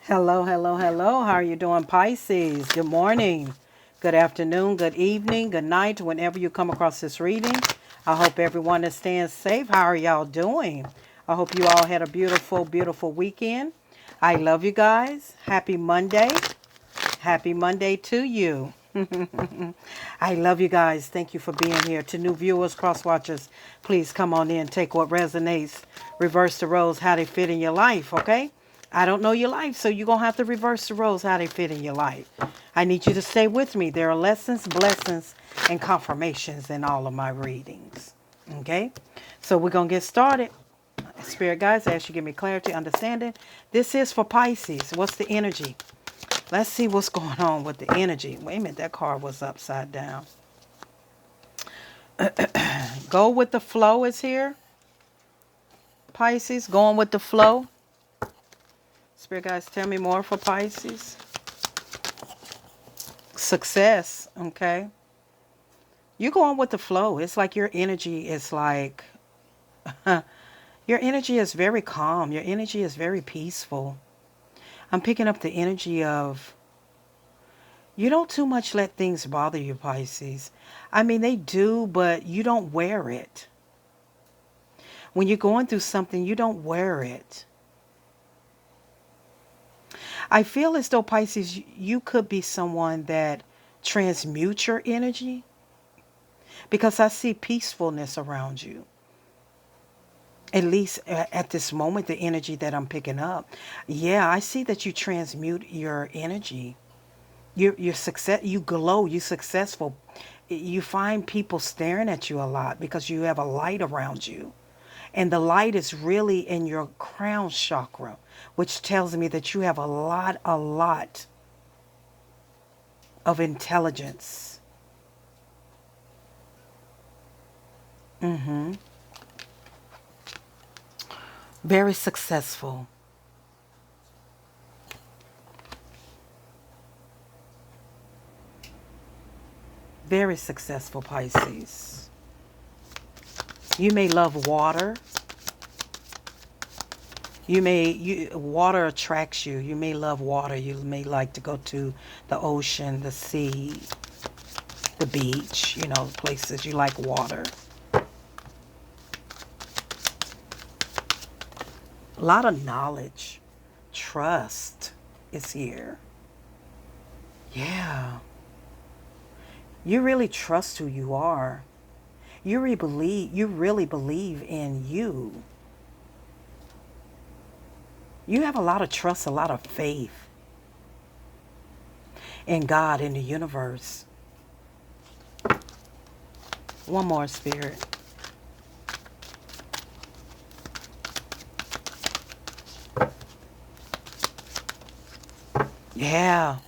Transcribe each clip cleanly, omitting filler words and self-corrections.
Hello, hello, hello. How are you doing, Pisces? Good morning, good afternoon, good evening, good night, whenever you come across this reading. I hope everyone is staying safe. How are y'all doing? I hope you all had a beautiful, beautiful weekend. I love you guys. Happy Monday. Happy Monday to you. I love you guys. Thank you for being here. To new viewers, cross watchers, please come on in, take what resonates, reverse the roles, how they fit in your life, okay? I don't know your life, so you're going to have to reverse the roles, how they fit in your life. I need you to stay with me. There are lessons, blessings, and confirmations in all of my readings, okay? So we're going to get started. Spirit guides, I ask you to give me clarity, understanding. This is for Pisces. What's the energy? Let's see what's going on with the energy. Wait a minute, that card was upside down. Go with the flow is here. Pisces, going with the flow. Spirit guys, tell me more for Pisces. Success, okay. You're going with the flow. It's like your energy is like, your energy is very calm. Your energy is very peaceful. I'm picking up the energy of, you don't too much let things bother you, Pisces. I mean, they do, but you don't wear it. When you're going through something, you don't wear it. I feel as though, Pisces, you could be someone that transmutes your energy, because I see peacefulness around you. At least at this moment, the energy that I'm picking up. Yeah, I see that you transmute your energy. You're success. You glow. You're successful. You find people staring at you a lot because you have a light around you. And the light is really in your crown chakra, which tells me that you have a lot of intelligence. Very successful. Very successful, Pisces. You may love water. Water attracts you. You may love water. You may like to go to the ocean, the sea, the beach, places you like water. A lot of knowledge. Trust is here. Yeah. You really trust who you are. You really believe in you. You have a lot of trust, a lot of faith in God, in the universe. One more, Spirit. Yeah.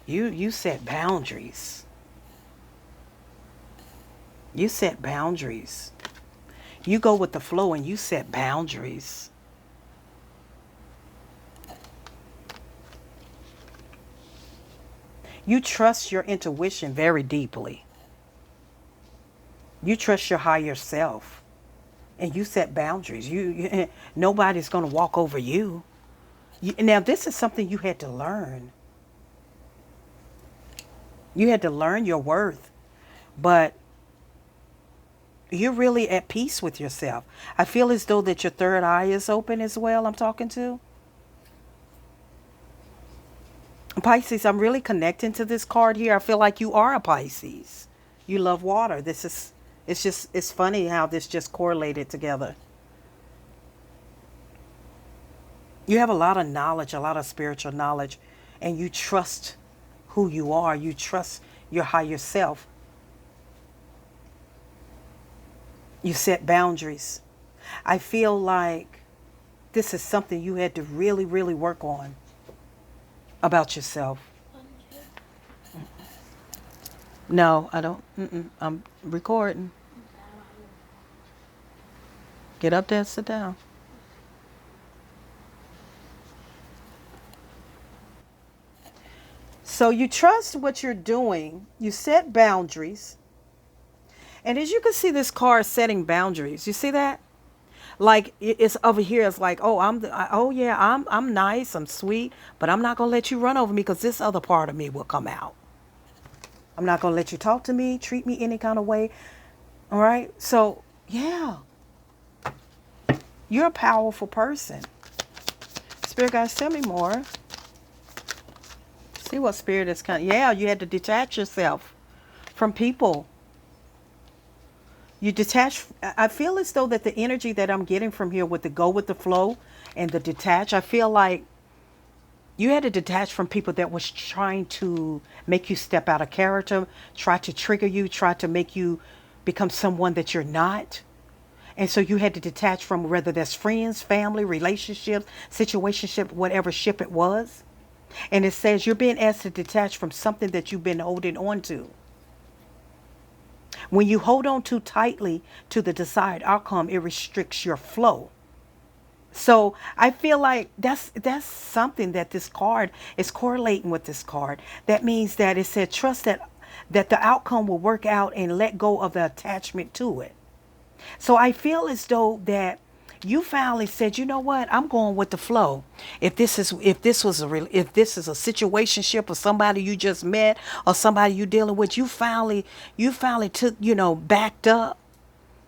You set boundaries. You set boundaries. You go with the flow and you set boundaries. You trust your intuition very deeply. You trust your higher self. And you set boundaries. Nobody's going to walk over you. Now, this is something you had to learn. You had to learn your worth. But you're really at peace with yourself. I feel as though that your third eye is open as well, I'm talking to. Pisces, I'm really connecting to this card here. I feel like you are a Pisces. You love water. It's funny how this just correlated together. You have a lot of knowledge, a lot of spiritual knowledge, and you trust who you are. You trust your higher self. You set boundaries. I feel like this is something you had to really, really work on about yourself. No, I don't. I'm recording. Get up there, sit down. So you trust what you're doing. You set boundaries. And as you can see this card setting boundaries. You see that? Like it's over here. It's like, oh, oh yeah, I'm nice, I'm sweet, but I'm not gonna let you run over me because this other part of me will come out. I'm not gonna let you talk to me, treat me any kind of way. All right. So yeah, you're a powerful person. Spirit guys, tell me more. See what spirit is kind. Yeah, you had to detach yourself from people. You detach. I feel as though that the energy that I'm getting from here with the go with the flow and the detach, I feel like you had to detach from people that was trying to make you step out of character, try to trigger you, try to make you become someone that you're not. And so you had to detach from whether that's friends, family, relationships, situationship, whatever ship it was. And it says you're being asked to detach from something that you've been holding on to. When you hold on too tightly to the desired outcome, it restricts your flow. So I feel like that's something that this card is correlating with this card. That means that it said trust that the outcome will work out and let go of the attachment to it. So I feel as though that you finally said, you know what, I'm going with the flow. If this is a situationship or somebody you just met or somebody you dealing with, you finally took, backed up.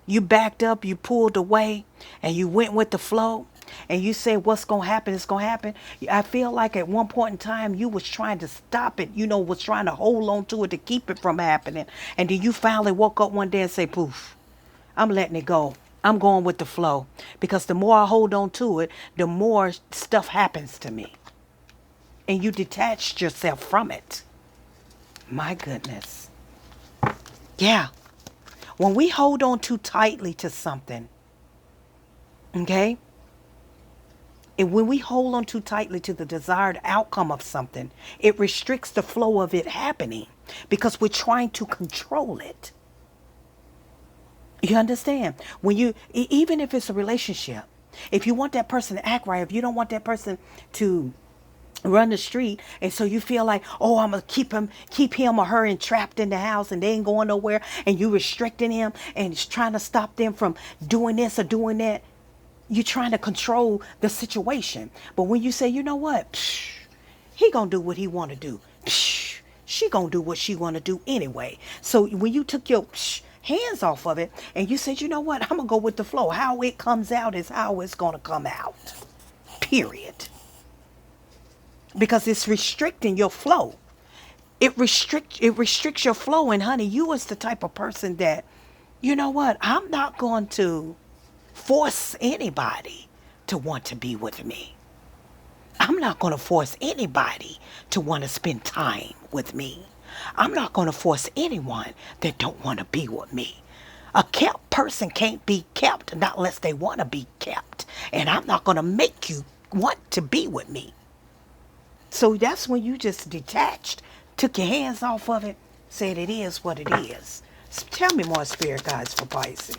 You backed up, you pulled away, and you went with the flow. And you say what's going to happen is going to happen. I feel like at one point in time you was trying to stop it, was trying to hold on to it to keep it from happening. And then you finally woke up one day and say, poof, I'm letting it go. I'm going with the flow. Because the more I hold on to it, the more stuff happens to me. And you detached yourself from it. My goodness. Yeah. When we hold on too tightly to something, okay? And when we hold on too tightly to the desired outcome of something, it restricts the flow of it happening because we're trying to control it. You understand? When even if it's a relationship, if you want that person to act right, if you don't want that person to run the street, and so you feel like, oh, I'm gonna keep him or her entrapped in the house and they ain't going nowhere, and you restricting him and it's trying to stop them from doing this or doing that. You're trying to control the situation. But when you say, you know what, he gonna do what he want to do. She gonna do what she want to do anyway. So when you took your hands off of it and you said, you know what, I'm gonna go with the flow. How it comes out is how it's gonna come out. Period. Because it's restricting your flow. It restricts your flow. And honey, you is the type of person that, you know what, I'm not going to force anybody to want to be with me. I'm not going to force anybody to want to spend time with me. I'm not going to force anyone that don't want to be with me. A kept person can't be kept not unless they want to be kept. And I'm not going to make you want to be with me. So that's when you just detached, took your hands off of it, said it is what it is. So tell me more, spirit guides, for Pisces.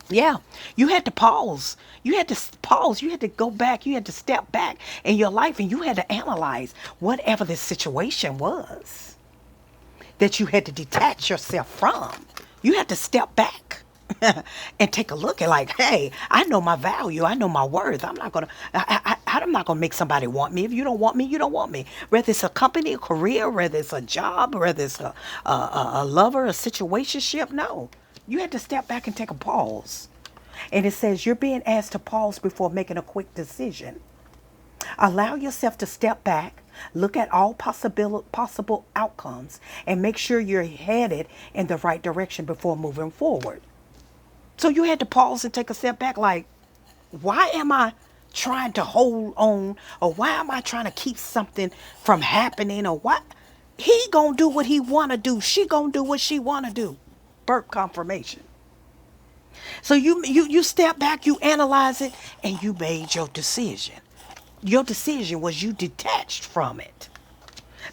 Yeah, you had to pause. You had to pause. You had to go back. You had to step back in your life and you had to analyze whatever the situation was that you had to detach yourself from. You had to step back and take a look at like, hey, I know my value. I know my worth. I'm not gonna make somebody want me. If you don't want me, you don't want me. Whether it's a company, a career, whether it's a job, whether it's a lover, a situationship. No, you had to step back and take a pause. And it says you're being asked to pause before making a quick decision. Allow yourself to step back, look at all possible outcomes, and make sure you're headed in the right direction before moving forward. So you had to pause and take a step back like, why am I trying to hold on? Or why am I trying to keep something from happening? Or what? He gonna do what he wanna do. She gonna do what she wanna do. Burp confirmation. So you step back, you analyze it, and you made your decision. Your decision was you detached from it.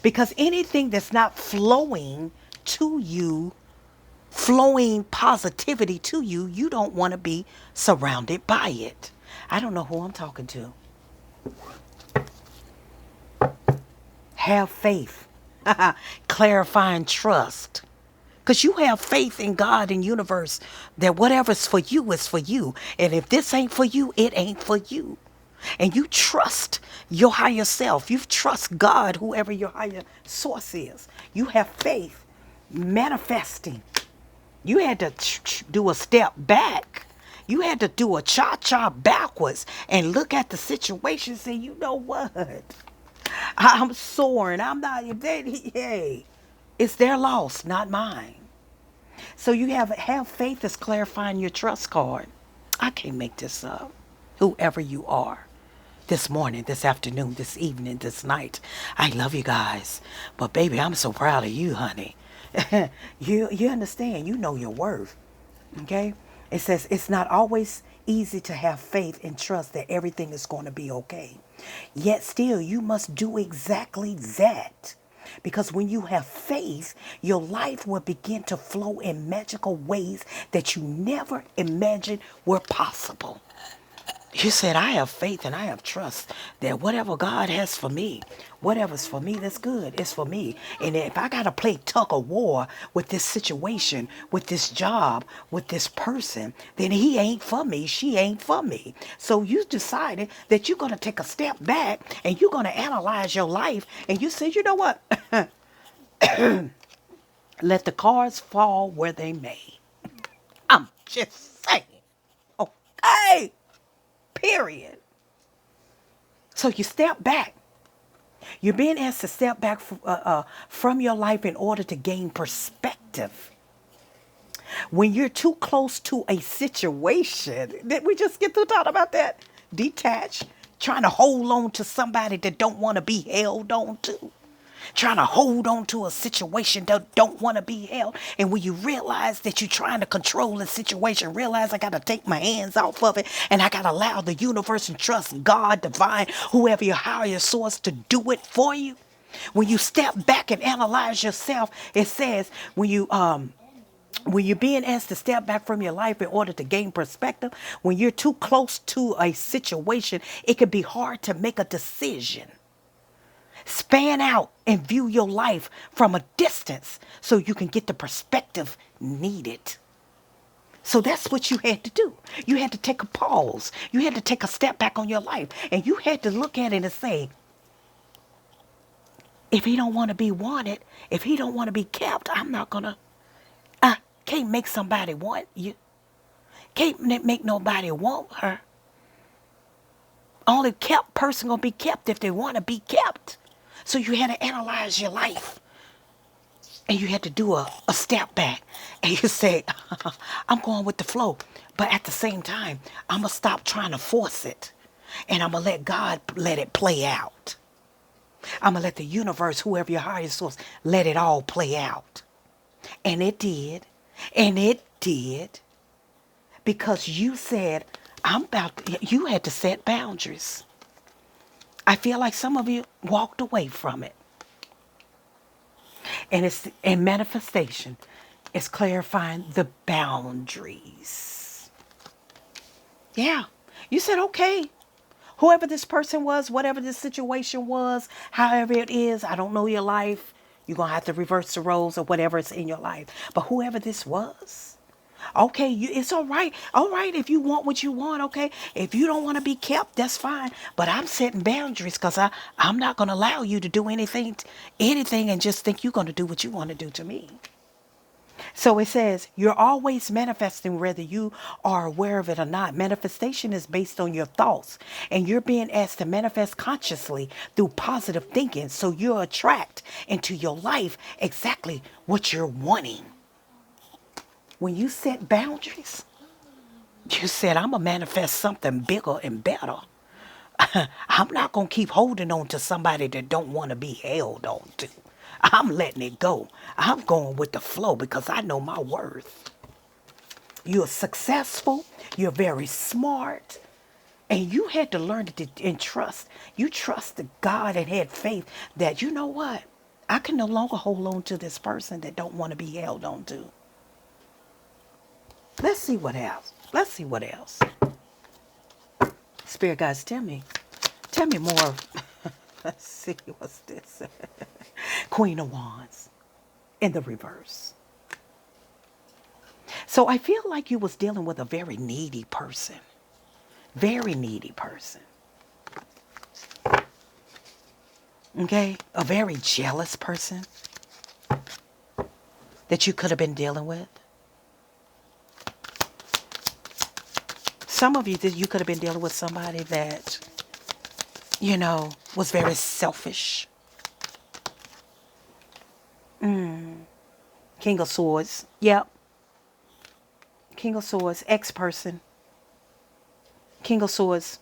Because anything that's not flowing to you, flowing positivity to you, you don't want to be surrounded by it. I don't know who I'm talking to. Have faith. Clarifying trust. Because you have faith in God and universe that whatever's for you is for you. And if this ain't for you, it ain't for you. And you trust your higher self. You trust God, whoever your higher source is. You have faith manifesting. You had to do a step back. You had to do a cha-cha backwards and look at the situation and say, you know what? I'm soaring. I'm not, hey, it's their loss, not mine. So you have faith is clarifying your trust card. I can't make this up. Whoever you are. This morning, this afternoon, this evening, this night. I love you guys. But baby, I'm so proud of you, honey. You understand. You know your worth. Okay? It says it's not always easy to have faith and trust that everything is going to be okay. Yet still, you must do exactly that. Because when you have faith, your life will begin to flow in magical ways that you never imagined were possible. You said, I have faith and I have trust that whatever God has for me, whatever's for me that's good, is for me. And if I got to play tug of war with this situation, with this job, with this person, then he ain't for me, she ain't for me. So you decided that you're going to take a step back and you're going to analyze your life. And you said, you know what? Let the cards fall where they may. I'm just saying. Okay. Period. So you step back. You're being asked to step back from your life in order to gain perspective. When you're too close to a situation, did we just get through talking about that? Detach, trying to hold on to somebody that don't want to be held on to. Trying to hold on to a situation that don't want to be held. And when you realize that you're trying to control the situation, realize I got to take my hands off of it and I got to allow the universe and trust God, divine, whoever your higher source to do it for you. When you step back and analyze yourself, it says when you're being asked to step back from your life in order to gain perspective, when you're too close to a situation, it can be hard to make a decision. Span out and view your life from a distance so you can get the perspective needed. So that's what you had to do. You had to take a pause. You had to take a step back on your life. And you had to look at it and say, if he don't want to be wanted, if he don't want to be kept, I'm not going to. I can't make somebody want you. Can't make nobody want her. Only kept person going to be kept if they want to be kept. So you had to analyze your life. And you had to do a step back. And you say, I'm going with the flow. But at the same time, I'm going to stop trying to force it. And I'm going to let God let it play out. I'm going to let the universe, whoever your higher source, let it all play out. And it did. And it did. Because you said, you had to set boundaries. I feel like some of you walked away from it. And it's in manifestation. It's clarifying the boundaries. Yeah. You said, okay, whoever this person was, whatever this situation was, however it is, I don't know your life. You're going to have to reverse the roles or whatever is in your life. But whoever this was, okay, it's all right. All right, if you want what you want, okay. If you don't want to be kept, that's fine. But I'm setting boundaries because I'm not going to allow you to do anything and just think you're going to do what you want to do to me. So it says, you're always manifesting whether you are aware of it or not. Manifestation is based on your thoughts. And you're being asked to manifest consciously through positive thinking. So you attract into your life exactly what you're wanting. When you set boundaries, you said, I'm going to manifest something bigger and better. I'm not going to keep holding on to somebody that don't want to be held on to. I'm letting it go. I'm going with the flow because I know my worth. You're successful. You're very smart. And you had to learn to and trust. You trusted God and had faith that, you know what? I can no longer hold on to this person that don't want to be held on to. Let's see what else. Let's see what else. Spirit guides, tell me more. Let's see, what's this? Queen of Wands in the reverse. So I feel like you was dealing with a very needy person. Very needy person. Okay? A very jealous person that you could have been dealing with. Some of you, you could have been dealing with somebody that, was very selfish. King of Swords. Yep. King of Swords. Ex-person. King of Swords.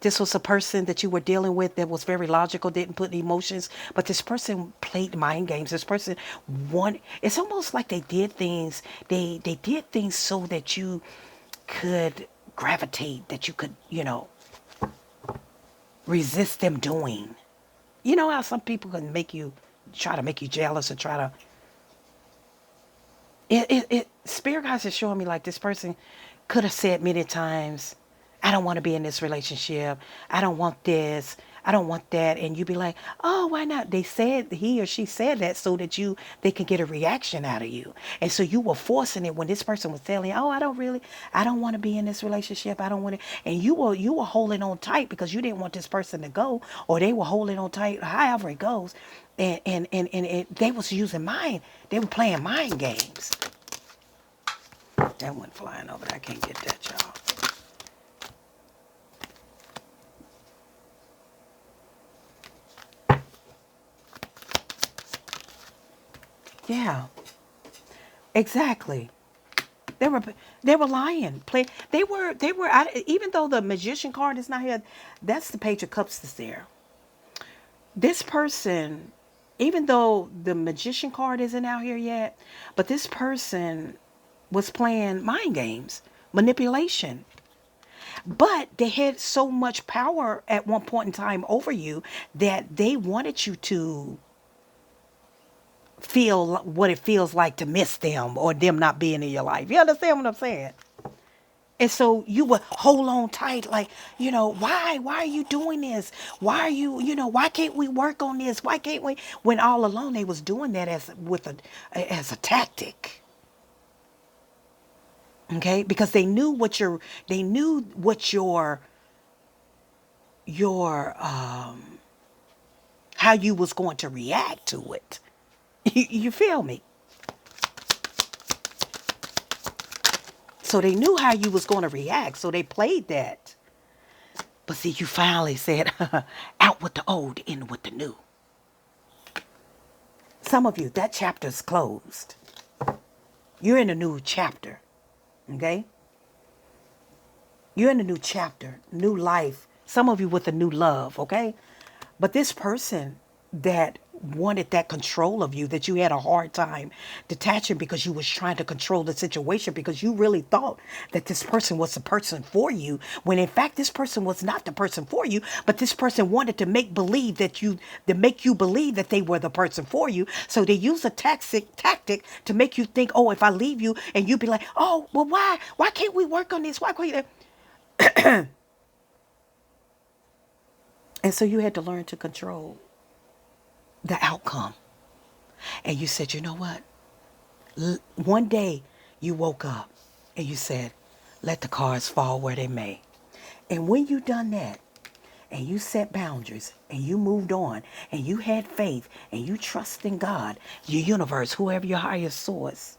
This was a person that you were dealing with that was very logical, didn't put emotions, but this person played mind games. This person it's almost like they did things, they did things so that you could gravitate, that you could, resist them doing. You know how some people can try to make you jealous or try to, Spirit guys is showing me like this person could have said many times, I don't want to be in this relationship. I don't want this. I don't want that. And you be like, oh, why not? He or she said that so that they can get a reaction out of you. And so you were forcing it when this person was telling you, oh, I don't want to be in this relationship. I don't want to. And you were holding on tight because you didn't want this person to go, or they were holding on tight, however it goes. And they was they were playing mind games. That went flying over there. I can't get that, y'all. Yeah, exactly. They were lying. Even though the Magician card is not here, that's the Page of Cups that's there. This person, even though the Magician card isn't out here yet, but this person was playing mind games, manipulation. But they had so much power at one point in time over you that they wanted you to feel what it feels like to miss them or them not being in your life. You understand what I'm saying? And so you would hold on tight, like, why are you doing this? Why are you, why can't we work on this? Why can't we? When all along they was doing that as a tactic. Okay, because they knew what your how you was going to react to it. You feel me? So they knew how you was going to react. So they played that. But see, you finally said, out with the old, in with the new. Some of you, that chapter's closed. You're in a new chapter. Okay? You're in a new chapter, new life. Some of you with a new love. Okay? But this person that wanted that control of you, that you had a hard time detaching because you was trying to control the situation because you really thought that this person was the person for you, when in fact this person was not the person for you, but this person wanted to make you believe that they were the person for you. So they use a tactic to make you think, oh, if I leave you, and you be like, oh, well, why can't we work on this? Why can't you? And so you had to learn to control the outcome. And you said, you know what? One day you woke up and you said, let the cards fall where they may. And when you done that, and you set boundaries, and you moved on, and you had faith, and you trust in God, your universe, whoever your highest source.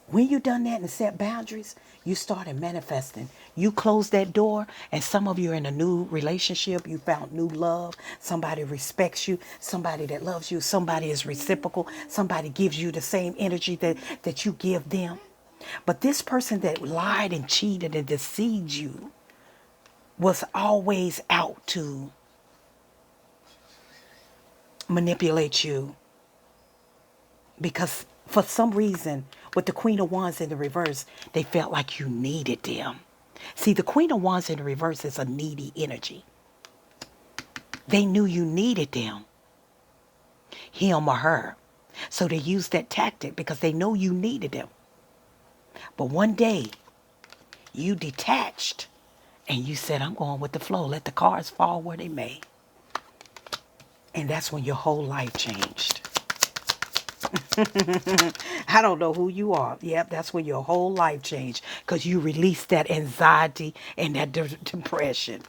When you done that and set boundaries, you started manifesting. You closed that door, and some of you are in a new relationship. You found new love. Somebody respects you. Somebody that loves you. Somebody is reciprocal. Somebody gives you the same energy that you give them. But this person that lied and cheated and deceived you was always out to manipulate you, because for some reason, with the Queen of Wands in the reverse, they felt like you needed them. See, the Queen of Wands in the reverse is a needy energy. They knew you needed them, him or her. So they used that tactic because they know you needed them. But one day, you detached and you said, I'm going with the flow. Let the cards fall where they may. And that's when your whole life changed. I don't know who you are. Yep, that's when your whole life changed because you released that anxiety and that depression.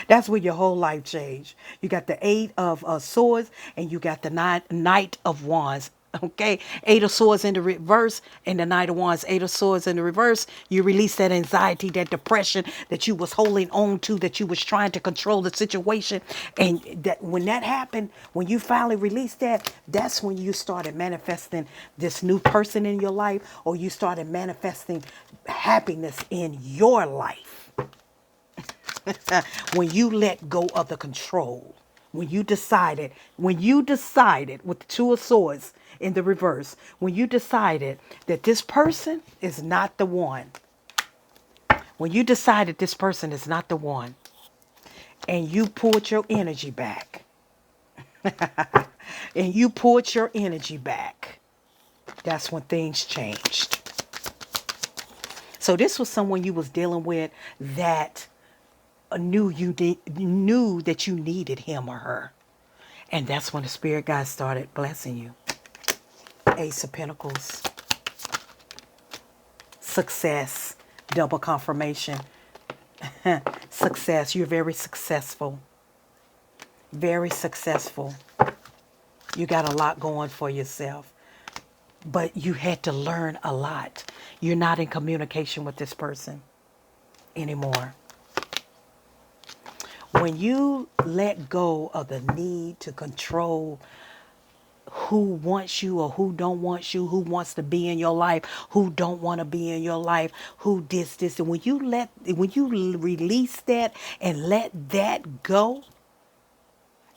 That's when your whole life changed. You got the eight of swords and you got the knight of wands. Okay, eight of swords in the reverse and the knight of wands, eight of swords in the reverse. You release that anxiety, that depression that you was holding on to, that you was trying to control the situation. And that when that happened, when you finally released that, that's when you started manifesting this new person in your life, or you started manifesting happiness in your life. When you let go of the control, when you decided with the two of swords in the reverse, when you decided that this person is not the one, when you decided this person is not the one, and you pulled your energy back, and you pulled your energy back, that's when things changed. So this was someone you was dealing with that knew that you needed him or her. And that's when the spirit guide started blessing you. Ace of Pentacles. Success. Double confirmation. Success. You're very successful. Very successful. You got a lot going for yourself. But you had to learn a lot. You're not in communication with this person anymore. When you let go of the need to control who wants you or who don't want you, who wants to be in your life, who don't want to be in your life, who this, and when you release that and let that go,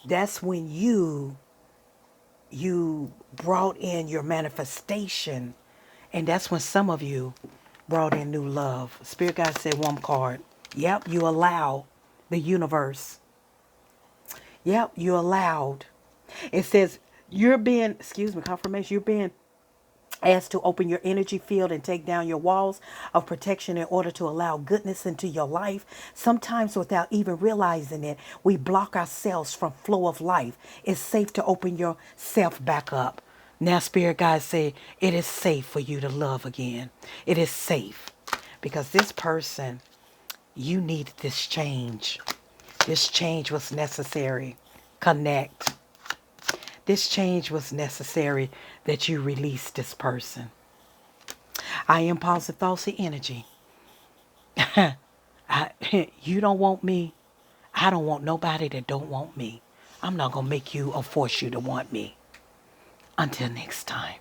that's when you brought in your manifestation, and that's when some of you brought in new love. Spirit guide said one card. Yep, you allow the universe. Yep, you allowed. It says you're being, confirmation, you're being asked to open your energy field and take down your walls of protection in order to allow goodness into your life. Sometimes without even realizing it, we block ourselves from flow of life. It's safe to open yourself back up. Now Spirit guides say it is safe for you to love again. It is safe because this person, you needed this change. This change was necessary. Connect. This change was necessary that you release this person. I am positive falsy energy. You don't want me. I don't want nobody that don't want me. I'm not going to make you or force you to want me. Until next time.